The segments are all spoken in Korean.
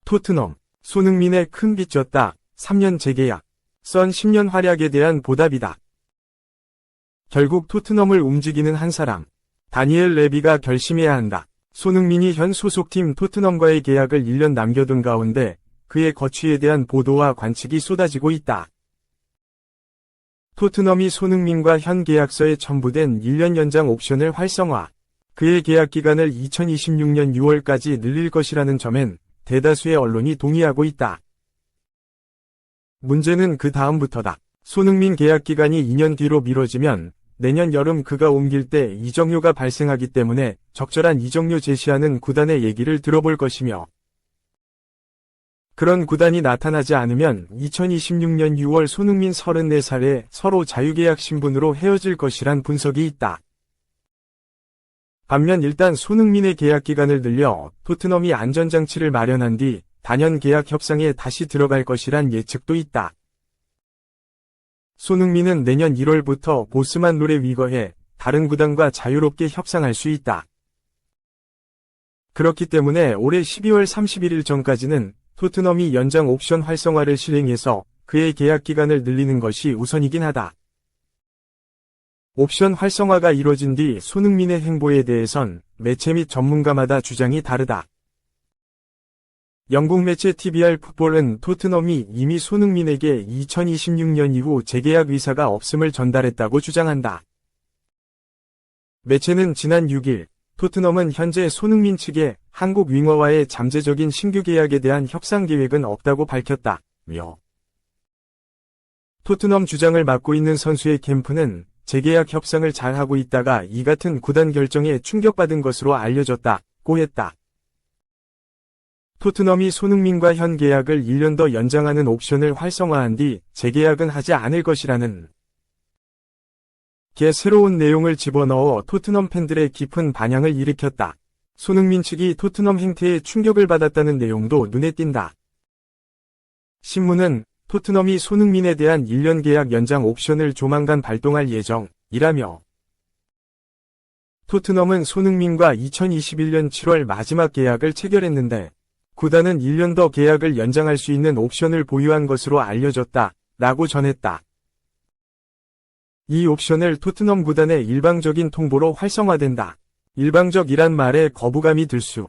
토트넘, 손흥민의 큰 빚 졌다. 3년 재계약. 선 10년 활약에 대한 보답이다. 결국 토트넘을 움직이는 한 사람. 다니엘 레비가 결심해야 한다. 손흥민이 현 소속팀 토트넘과의 계약을 1년 남겨둔 가운데 그의 거취에 대한 보도와 관측이 쏟아지고 있다. 토트넘이 손흥민과 현 계약서에 첨부된 1년 연장 옵션을 활성화. 그의 계약 기간을 2026년 6월까지 늘릴 것이라는 점엔 대다수의 언론이 동의하고 있다. 문제는 그 다음부터다. 손흥민 계약 기간이 2년 뒤로 미뤄지면 내년 여름 그가 옮길 때 이적료가 발생하기 때문에 적절한 이적료 제시하는 구단의 얘기를 들어볼 것이며, 그런 구단이 나타나지 않으면 2026년 6월 손흥민 34살에 서로 자유계약 신분으로 헤어질 것이란 분석이 있다. 반면 일단 손흥민의 계약 기간을 늘려 토트넘이 안전장치를 마련한 뒤 단연 계약 협상에 다시 들어갈 것이란 예측도 있다. 손흥민은 내년 1월부터 보스만 룰에 위거해 다른 구단과 자유롭게 협상할 수 있다. 그렇기 때문에 올해 12월 31일 전까지는 토트넘이 연장 옵션 활성화를 실행해서 그의 계약 기간을 늘리는 것이 우선이긴 하다. 옵션 활성화가 이뤄진 뒤 손흥민의 행보에 대해선 매체 및 전문가마다 주장이 다르다. 영국 매체 TBR 풋볼은 토트넘이 이미 손흥민에게 2026년 이후 재계약 의사가 없음을 전달했다고 주장한다. 매체는 지난 6일 토트넘은 현재 손흥민 측에 한국 윙어와의 잠재적인 신규 계약에 대한 협상 계획은 없다고 밝혔다며, 토트넘 주장을 맡고 있는 선수의 캠프는 재계약 협상을 잘하고 있다가 이 같은 구단 결정에 충격받은 것으로 알려졌다고 했다. 토트넘이 손흥민과 현 계약을 1년 더 연장하는 옵션을 활성화한 뒤 재계약은 하지 않을 것이라는 게 새로운 내용을 집어넣어 토트넘 팬들의 깊은 반향을 일으켰다. 손흥민 측이 토트넘 행태에 충격을 받았다는 내용도 눈에 띈다. 신문은 토트넘이 손흥민에 대한 1년 계약 연장 옵션을 조만간 발동할 예정이라며, 토트넘은 손흥민과 2021년 7월 마지막 계약을 체결했는데 구단은 1년 더 계약을 연장할 수 있는 옵션을 보유한 것으로 알려졌다라고 전했다. 이 옵션을 토트넘 구단의 일방적인 통보로 활성화된다. 일방적이란 말에 거부감이 들 수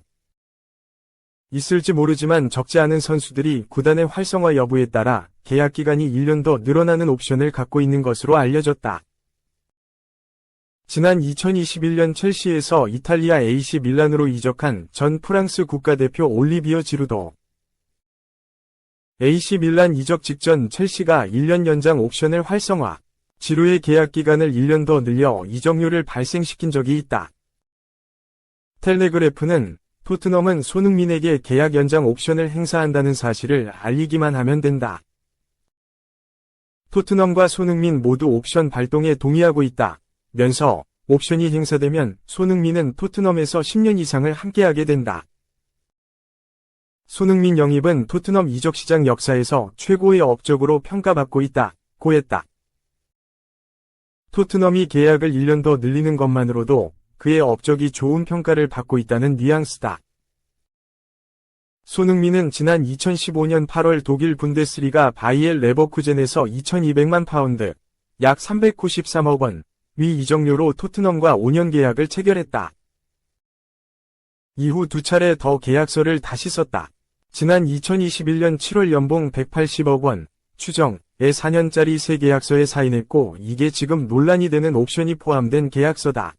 있을지 모르지만 적지 않은 선수들이 구단의 활성화 여부에 따라 계약 기간이 1년 더 늘어나는 옵션을 갖고 있는 것으로 알려졌다. 지난 2021년 첼시에서 이탈리아 AC 밀란으로 이적한 전 프랑스 국가대표 올리비어 지루도, AC 밀란 이적 직전 첼시가 1년 연장 옵션을 활성화, 지루의 계약 기간을 1년 더 늘려 이적료를 발생시킨 적이 있다. 텔레그래프는 토트넘은 손흥민에게 계약 연장 옵션을 행사한다는 사실을 알리기만 하면 된다. 토트넘과 손흥민 모두 옵션 발동에 동의하고 있다. 면서 옵션이 행사되면 손흥민은 토트넘에서 10년 이상을 함께하게 된다. 손흥민 영입은 토트넘 이적 시장 역사에서 최고의 업적으로 평가받고 있다고 했다. 토트넘이 계약을 1년 더 늘리는 것만으로도 그의 업적이 좋은 평가를 받고 있다는 뉘앙스다. 손흥민은 지난 2015년 8월 독일 분데스리가 바이엘 레버쿠젠에서 2200만 파운드, 약 393억 원, 위 이적료로 토트넘과 5년 계약을 체결했다. 이후 두 차례 더 계약서를 다시 썼다. 지난 2021년 7월 연봉 180억 원, 추정의 4년짜리 새 계약서에 사인했고 이게 지금 논란이 되는 옵션이 포함된 계약서다.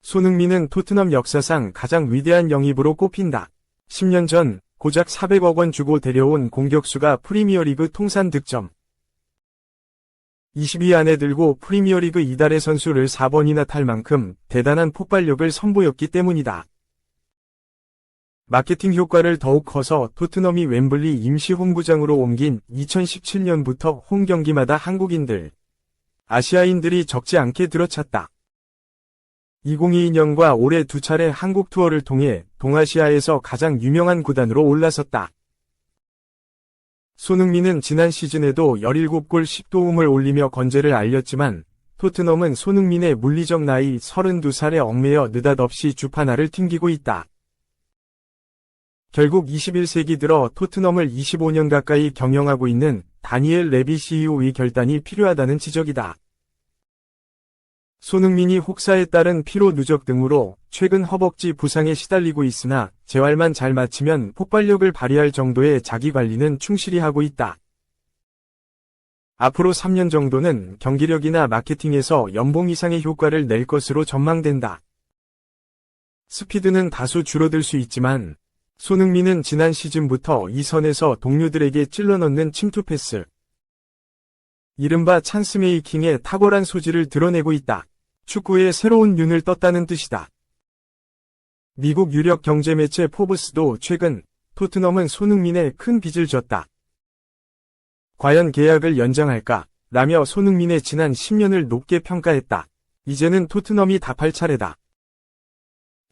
손흥민은 토트넘 역사상 가장 위대한 영입으로 꼽힌다. 10년 전 고작 400억 원 주고 데려온 공격수가 프리미어리그 통산 득점 20위 안에 들고 프리미어리그 이달의 선수를 4번이나 탈 만큼 대단한 폭발력을 선보였기 때문이다. 마케팅 효과를 더욱 커서 토트넘이 웸블리 임시 홈구장으로 옮긴 2017년부터 홈 경기마다 한국인들, 아시아인들이 적지 않게 들어찼다. 2022년과 올해 두 차례 한국 투어를 통해 동아시아에서 가장 유명한 구단으로 올라섰다. 손흥민은 지난 시즌에도 17골 10도움을 올리며 건재를 알렸지만 토트넘은 손흥민의 물리적 나이 32살에 얽매여 느닷없이 주판알을 튕기고 있다. 결국 21세기 들어 토트넘을 25년 가까이 경영하고 있는 다니엘 레비 CEO의 결단이 필요하다는 지적이다. 손흥민이 혹사에 따른 피로 누적 등으로 최근 허벅지 부상에 시달리고 있으나 재활만 잘 마치면 폭발력을 발휘할 정도의 자기 관리는 충실히 하고 있다. 앞으로 3년 정도는 경기력이나 마케팅에서 연봉 이상의 효과를 낼 것으로 전망된다. 스피드는 다소 줄어들 수 있지만 손흥민은 지난 시즌부터 이 선에서 동료들에게 찔러넣는 침투 패스, 이른바 찬스메이킹의 탁월한 소질을 드러내고 있다. 축구의 새로운 윤을 떴다는 뜻이다. 미국 유력 경제 매체 포브스도 최근 토트넘은 손흥민에 큰 빚을 졌다. 과연 계약을 연장할까? 라며 손흥민의 지난 10년을 높게 평가했다. 이제는 토트넘이 답할 차례다.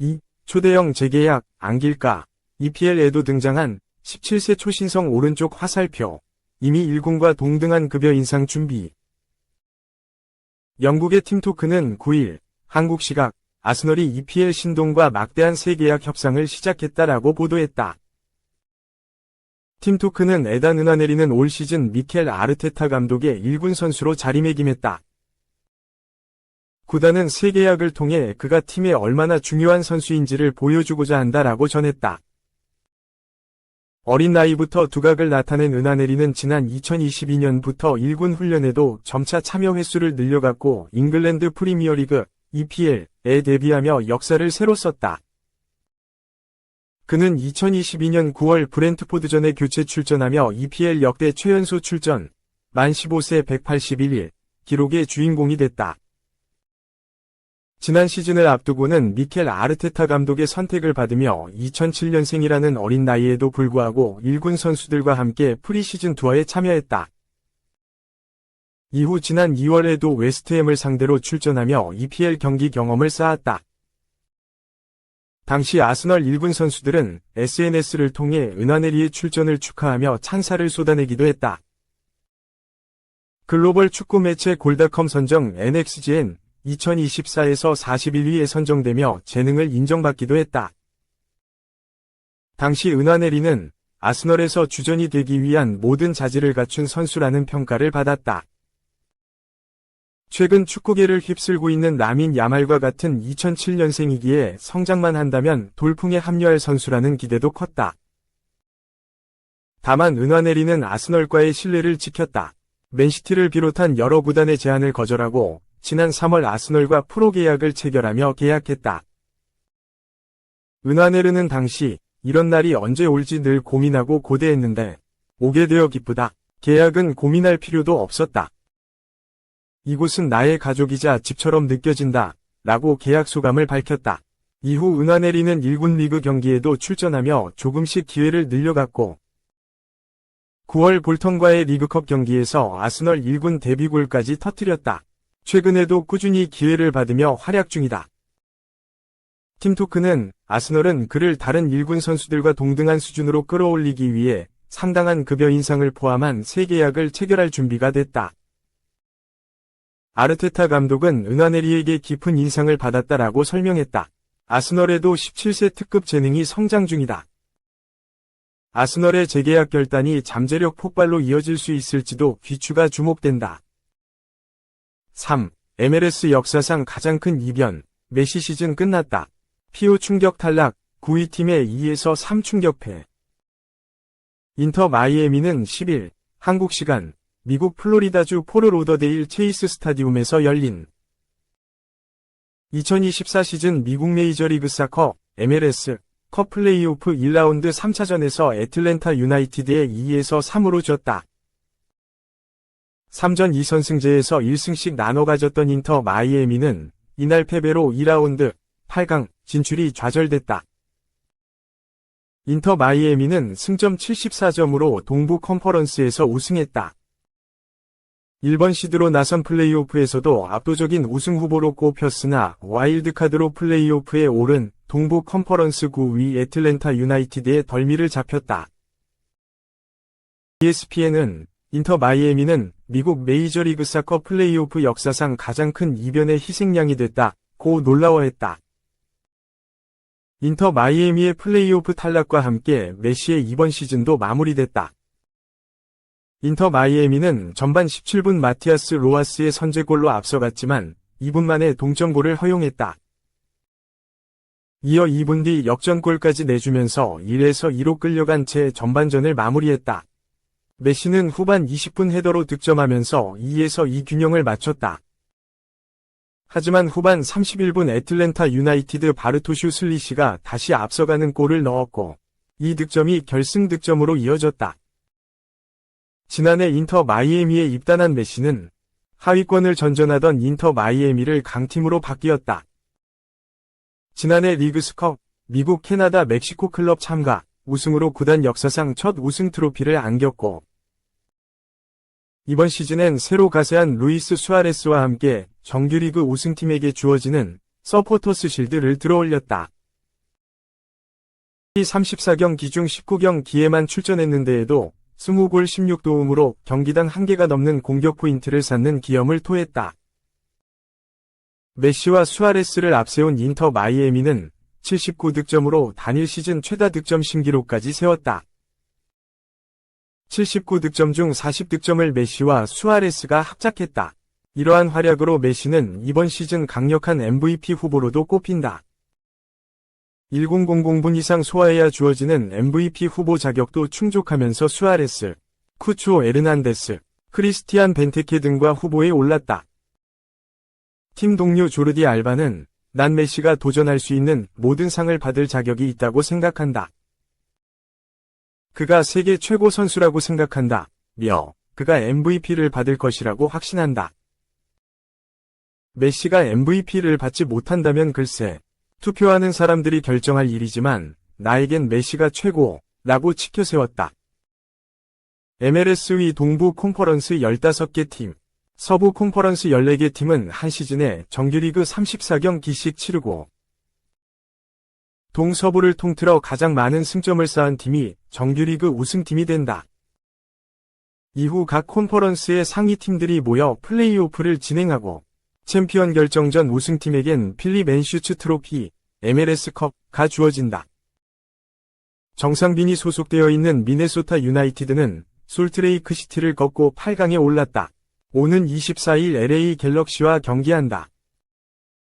2. 초대형 재계약, 안길까? EPL에도 등장한 17세 초신성 오른쪽 화살표. 이미 1군과 동등한 급여 인상 준비. 영국의 팀토크는 9일 한국 시각 아스널이 EPL 신동과 막대한 새 계약 협상을 시작했다라고 보도했다. 팀토크는 에단 은하네리는 올 시즌 미켈 아르테타 감독의 1군 선수로 자리매김했다. 구단은 새 계약을 통해 그가 팀에 얼마나 중요한 선수인지를 보여주고자 한다라고 전했다. 어린 나이부터 두각을 나타낸 은하네리는 지난 2022년부터 1군 훈련에도 점차 참여 횟수를 늘려갔고 잉글랜드 프리미어리그 EPL에 데뷔하며 역사를 새로 썼다. 그는 2022년 9월 브렌트포드전에 교체 출전하며 EPL 역대 최연소 출전, 만 15세 181일 기록의 주인공이 됐다. 지난 시즌을 앞두고는 미켈 아르테타 감독의 선택을 받으며 2007년생이라는 어린 나이에도 불구하고 1군 선수들과 함께 프리시즌 투어에 참여했다. 이후 지난 2월에도 웨스트햄을 상대로 출전하며 EPL 경기 경험을 쌓았다. 당시 아스널 1군 선수들은 SNS를 통해 은하네리의 출전을 축하하며 찬사를 쏟아내기도 했다. 글로벌 축구 매체 골닷컴 선정 NXGN 2024에서 41위에 선정되며 재능을 인정받기도 했다. 당시 은하네리는 아스널에서 주전이 되기 위한 모든 자질을 갖춘 선수라는 평가를 받았다. 최근 축구계를 휩쓸고 있는 라민 야말과 같은 2007년생이기에 성장만 한다면 돌풍에 합류할 선수라는 기대도 컸다. 다만 은하네리는 아스널과의 신뢰를 지켰다. 맨시티를 비롯한 여러 구단의 제안을 거절하고 지난 3월 아스널과 프로 계약을 체결하며 계약했다. 은하네르는 당시 이런 날이 언제 올지 늘 고민하고 고대했는데 오게 되어 기쁘다. 계약은 고민할 필요도 없었다. 이곳은 나의 가족이자 집처럼 느껴진다. 라고 계약 소감을 밝혔다. 이후 은하네리는 1군 리그 경기에도 출전하며 조금씩 기회를 늘려갔고 9월 볼턴과의 리그컵 경기에서 아스널 1군 데뷔골까지 터뜨렸다. 최근에도 꾸준히 기회를 받으며 활약 중이다. 팀토크는 아스널은 그를 다른 1군 선수들과 동등한 수준으로 끌어올리기 위해 상당한 급여 인상을 포함한 새 계약을 체결할 준비가 됐다. 아르테타 감독은 은하네리에게 깊은 인상을 받았다라고 설명했다. 아스널에도 17세 특급 재능이 성장 중이다. 아스널의 재계약 결단이 잠재력 폭발로 이어질 수 있을지도 귀추가 주목된다. 3. MLS 역사상 가장 큰 이변, 메시 시즌 끝났다. 피오 충격 탈락, 9위 팀의 2에서 3 충격패. 인터 마이애미는 10일, 한국 시간, 미국 플로리다주 포르 로더데일 체이스 스타디움에서 열린 2024 시즌 미국 메이저리그 사커, MLS, 컵 플레이오프 1라운드 3차전에서 애틀랜타 유나이티드에 2에서 3으로 졌다. 3전 2선승제에서 1승씩 나눠 가졌던 인터 마이애미는 이날 패배로 2라운드 8강 진출이 좌절됐다. 인터 마이애미는 승점 74점으로 동부 컨퍼런스에서 우승했다. 1번 시드로 나선 플레이오프에서도 압도적인 우승 후보로 꼽혔으나 와일드카드로 플레이오프에 오른 동부 컨퍼런스 9위 애틀랜타 유나이티드의 덜미를 잡혔다. ESPN은 인터 마이애미는 미국 메이저리그 사커 플레이오프 역사상 가장 큰 이변의 희생양이 됐다 고 놀라워했다. 인터 마이애미의 플레이오프 탈락과 함께 메시의 이번 시즌도 마무리됐다. 인터 마이애미는 전반 17분 마티아스 로하스의 선제골로 앞서갔지만 2분 만에 동점골을 허용했다. 이어 2분 뒤 역전골까지 내주면서 1에서 2로 끌려간 채 전반전을 마무리했다. 메시는 후반 20분 헤더로 득점하면서 2에서 2 균형을 맞췄다. 하지만 후반 31분 애틀랜타 유나이티드 바르토슈 슬리시가 다시 앞서가는 골을 넣었고 이 득점이 결승 득점으로 이어졌다. 지난해 인터 마이애미에 입단한 메시는 하위권을 전전하던 인터 마이애미를 강팀으로 바뀌었다. 지난해 리그스컵, 미국, 캐나다, 멕시코 클럽 참가, 우승으로 구단 역사상 첫 우승 트로피를 안겼고 이번 시즌엔 새로 가세한 루이스 수아레스와 함께 정규리그 우승팀에게 주어지는 서포터스 실드를 들어올렸다. 34경기 중 19경기에만 출전했는데에도 20골 16도움으로 경기당 1개가 넘는 공격 포인트를 쌓는 기염을 토했다. 메시와 수아레스를 앞세운 인터 마이애미는 79득점으로 단일 시즌 최다 득점 신기록까지 세웠다. 79득점 중 40득점을 메시와 수아레스가 합작했다. 이러한 활약으로 메시는 이번 시즌 강력한 MVP 후보로도 꼽힌다. 1000분 이상 소화해야 주어지는 MVP 후보 자격도 충족하면서 수아레스, 쿠추오 에르난데스, 크리스티안 벤테케 등과 후보에 올랐다. 팀 동료 조르디 알바는 난 메시가 도전할 수 있는 모든 상을 받을 자격이 있다고 생각한다. 그가 세계 최고 선수라고 생각한다. 며 그가 MVP를 받을 것이라고 확신한다. 메시가 MVP를 받지 못한다면 글쎄, 투표하는 사람들이 결정할 일이지만 나에겐 메시가 최고라고 치켜세웠다. MLS 위 동부 콘퍼런스 15개 팀, 서부 콘퍼런스 14개 팀은 한 시즌에 정규리그 34경기씩 치르고 동서부를 통틀어 가장 많은 승점을 쌓은 팀이 정규리그 우승팀이 된다. 이후 각 콘퍼런스의 상위 팀들이 모여 플레이오프를 진행하고 챔피언 결정전 우승팀에겐 필립 앤슈츠 트로피, MLS컵가 주어진다. 정상빈이 소속되어 있는 미네소타 유나이티드는 솔트레이크 시티를 꺾고 8강에 올랐다. 오는 24일 LA 갤럭시와 경기한다.